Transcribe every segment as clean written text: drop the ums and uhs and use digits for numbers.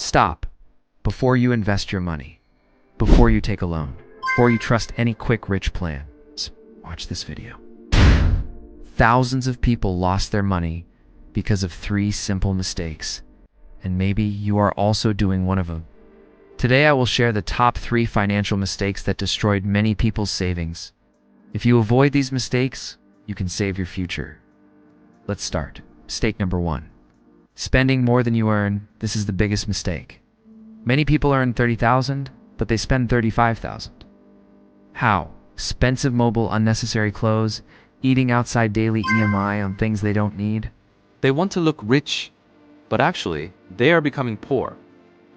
Stop before you invest your money, before you take a loan, before you trust any quick rich plan. Watch this video. Thousands of people lost their money because of 3 simple mistakes, and maybe you are also doing one of them. Today I will share the top 3 financial mistakes that destroyed many people's savings. If you avoid these mistakes, you can save your future. Let's start. Mistake number 1. Spending more than you earn. This is the biggest mistake. Many people earn $30,000, but they spend $35,000. How? Expensive mobile, unnecessary clothes, eating outside, daily EMI on things they don't need. They want to look rich, but actually, they are becoming poor.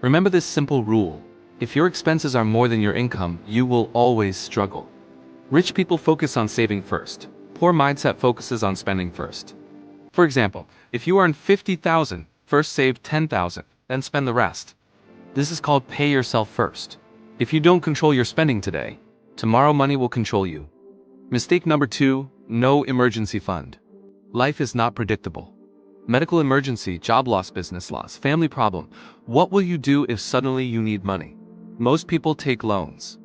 Remember this simple rule. If your expenses are more than your income, you will always struggle. Rich people focus on saving first. Poor mindset focuses on spending first. For example, if you earn $50,000, first save $10,000, then spend the rest. This is called pay yourself first. If you don't control your spending today, tomorrow money will control you. Mistake number 2, no emergency fund. Life is not predictable. Medical emergency, job loss, business loss, family problem. What will you do if suddenly you need money? Most people take loans,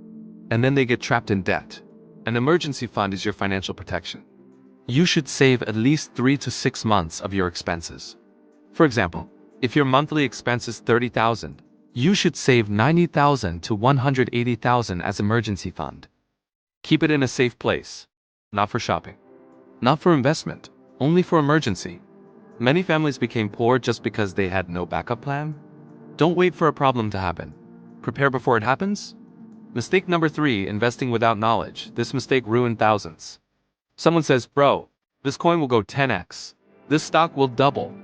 and then they get trapped in debt. An emergency fund is your financial protection. You should save at least 3 to 6 months of your expenses. For example, if your monthly expense is $30,000, you should save $90,000 to $180,000 as emergency fund. Keep it in a safe place, not for shopping, not for investment, only for emergency. Many families became poor just because they had no backup plan. Don't wait for a problem to happen. Prepare before it happens. Mistake number 3, investing without knowledge. This mistake ruined thousands. Someone says, bro, this coin will go 10x. This stock will double.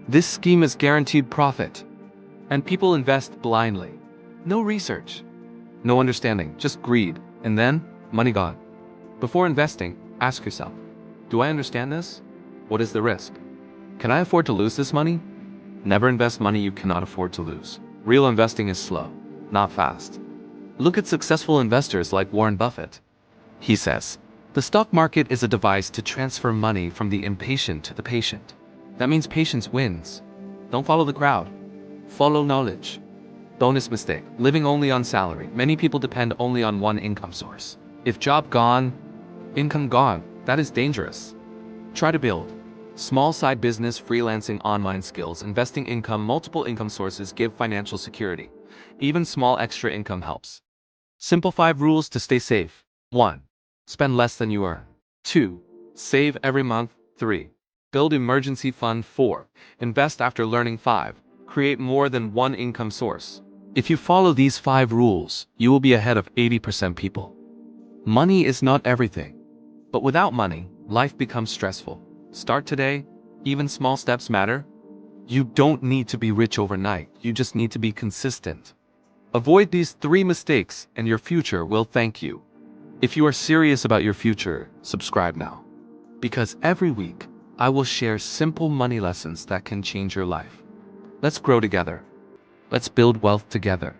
This scheme is guaranteed profit. And people invest blindly. No research, no understanding, just greed. And then, money gone. Before investing, ask yourself, do I understand this? What is the risk? Can I afford to lose this money? Never invest money you cannot afford to lose. Real investing is slow, not fast. Look at successful investors like Warren Buffett. He says, the stock market is a device to transfer money from the impatient to the patient. That means patience wins. Don't follow the crowd. Follow knowledge. Bonus mistake, living only on salary. Many people depend only on one income source. If job gone, income gone, that is dangerous. Try to build small side business, freelancing, online skills, investing income, multiple income sources give financial security. Even small extra income helps. Simple 5 rules to stay safe. 1. Spend less than you earn. 2. Save every month. 3. Build emergency fund. 4. Invest after learning. 5. Create more than one income source. If you follow these 5 rules, you will be ahead of 80% people. Money is not everything. But without money, life becomes stressful. Start today. Even small steps matter. You don't need to be rich overnight. You just need to be consistent. Avoid these 3 mistakes and your future will thank you. If you are serious about your future, subscribe now. Because every week, I will share simple money lessons that can change your life. Let's grow together. Let's build wealth together.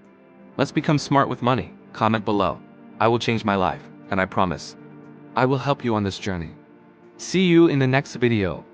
Let's become smart with money. Comment below. I will change my life, and I promise, I will help you on this journey. See you in the next video.